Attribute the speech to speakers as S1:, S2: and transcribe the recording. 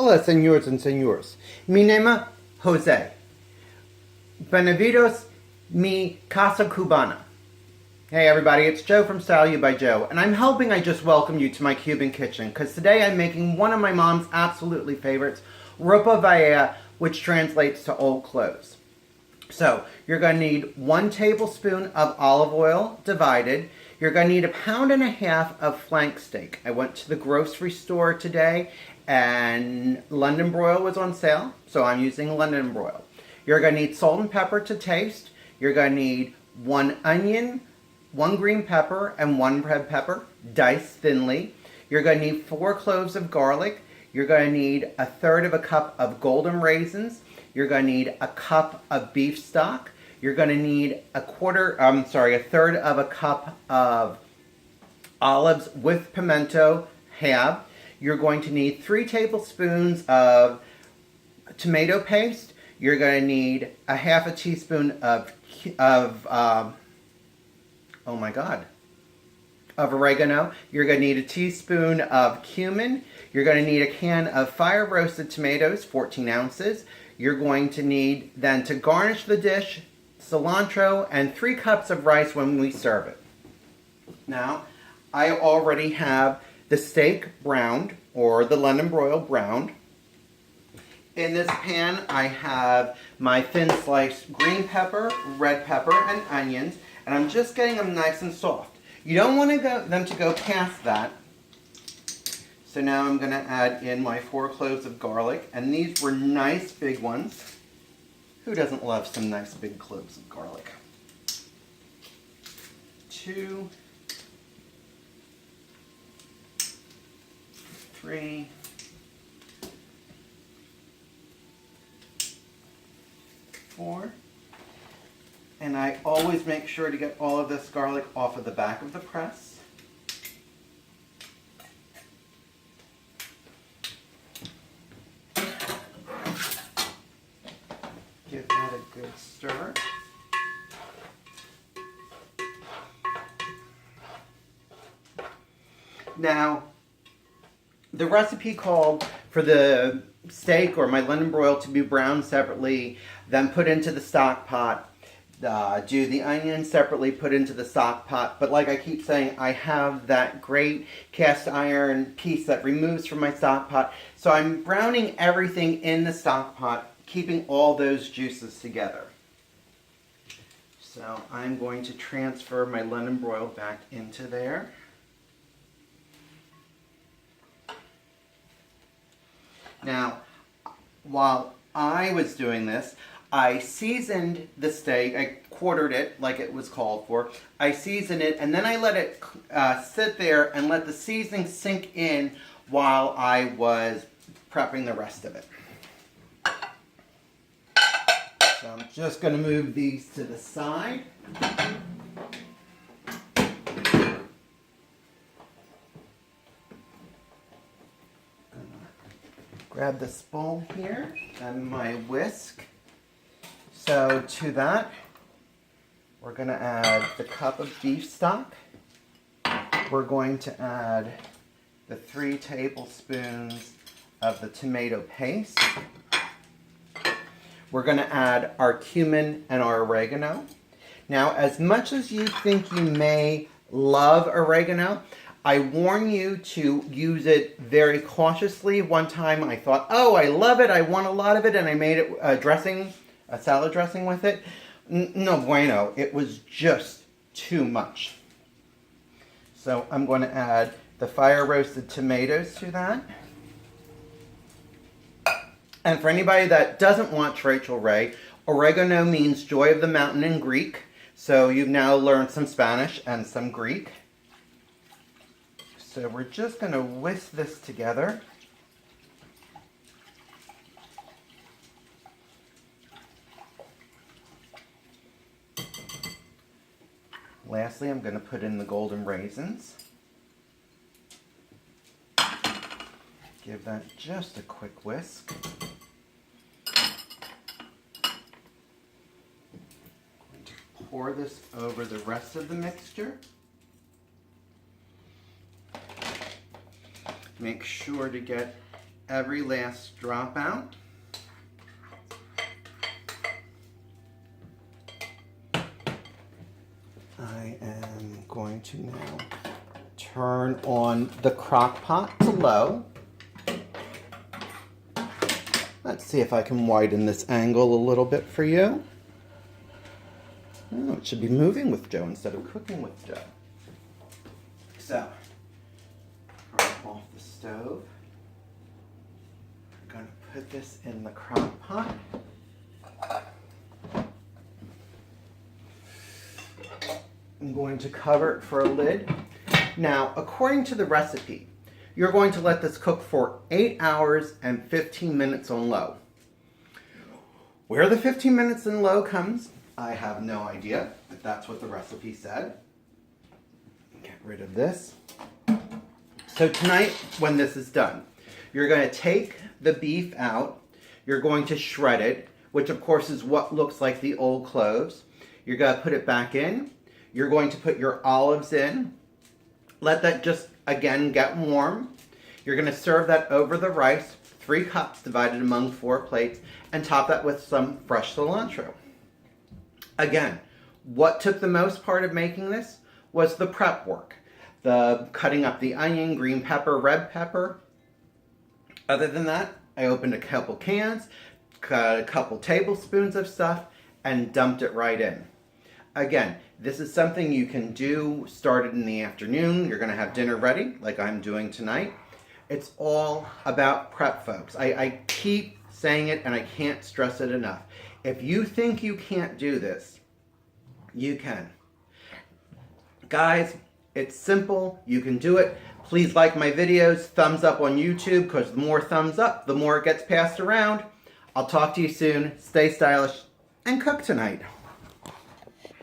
S1: Hola, señores and señores. Mi name Jose. Bienvenidos mi casa cubana. Hey everybody, it's Joe from Style You by Joe, and I'm hoping I just welcome you to my Cuban kitchen, because today I'm making one of my mom's absolutely favorites, Ropa, Vieja, which translates to old clothes. So, you're going to need 1 tablespoon of olive oil divided. You're going to need 1.5 pounds of flank steak. I went to the grocery store today and London broil was on sale, so I'm using London broil. You're going to need salt and pepper to taste. You're going to need 1 onion, 1 green pepper, and 1 red pepper, diced thinly. You're going to need 4 cloves of garlic. You're going to need 1/3 cup of golden raisins. You're going to need 1 cup of beef stock. You're going to need 1/3 cup of olives with pimento halved. You're going to need 3 tablespoons of tomato paste. You're going to need 1/2 teaspoon of oregano. You're going to need 1 teaspoon of cumin. You're going to need a can of fire roasted tomatoes, 14 ounces. You're going to need, then to garnish the dish, cilantro and 3 cups of rice when we serve it. Now, I already have the steak browned, or the London broil browned. In this pan, I have my thin sliced green pepper, red pepper, and onions, and I'm just getting them nice and soft. You don't want them to go past that. So now I'm going to add in my 4 cloves of garlic, and these were nice big ones. Who doesn't love some nice big cloves of garlic? 2, 3, 4. And I always make sure to get all of this garlic off of the back of the press. Give that a good stir. Now, the recipe called for the steak or my London broil to be browned separately, then put into the stock pot. Do the onions separately, put into the stock pot. But like I keep saying, I have that great cast iron piece that removes from my stock pot. So I'm browning everything in the stock pot, keeping all those juices together. So I'm going to transfer my London broil back into there. Now, while I was doing this, I seasoned the steak. I quartered it like it was called for. I seasoned it, and then I let it sit there and let the seasoning sink in while I was prepping the rest of it. So I'm just going to move these to the side. Grab this bowl here and my whisk. So to that, we're going to add the cup of beef stock. We're going to add the 3 tablespoons of the tomato paste. We're going to add our cumin and our oregano. Now, as much as you think you may love oregano, I warn you to use it very cautiously. One time I thought, oh, I love it, I want a lot of it, and I made it a salad dressing with it. No bueno, it was just too much. So I'm going to add the fire roasted tomatoes to that. And for anybody that doesn't watch Rachel Ray, oregano means joy of the mountain in Greek. So you've now learned some Spanish and some Greek. So we're just going to whisk this together. Lastly, I'm going to put in the golden raisins. Give that just a quick whisk. I'm going to pour this over the rest of the mixture. Make sure to get every last drop out. I am going to now turn on the crock pot to low. Let's see if I can widen this angle a little bit for you. Oh, it should be moving with Joe instead of cooking with Joe. So, turn off the stove. I'm going to put this in the crock pot. I'm going to cover it for a lid. Now, according to the recipe, you're going to let this cook for 8 hours and 15 minutes on low. Where the 15 minutes on low comes, I have no idea, but that's what the recipe said. Get rid of this. So tonight, when this is done, you're going to take the beef out. You're going to shred it, which of course is what looks like the old cloves. You're going to put it back in. You're going to put your olives in. Let that just, again, get warm. You're going to serve that over the rice, 3 cups divided among 4 plates, and top that with some fresh cilantro. Again, what took the most part of making this was the prep work. The cutting up the onion, green pepper, red pepper. Other than that, I opened a couple cans, cut a couple tablespoons of stuff, and dumped it right in. Again, this is something you can do started in the afternoon. You're going to have dinner ready, like I'm doing tonight. It's all about prep, folks. I keep saying it, and I can't stress it enough. If you think you can't do this, you can. Guys, it's simple. You can do it. Please like my videos. Thumbs up on YouTube, because the more thumbs up, the more it gets passed around. I'll talk to you soon. Stay stylish and cook tonight.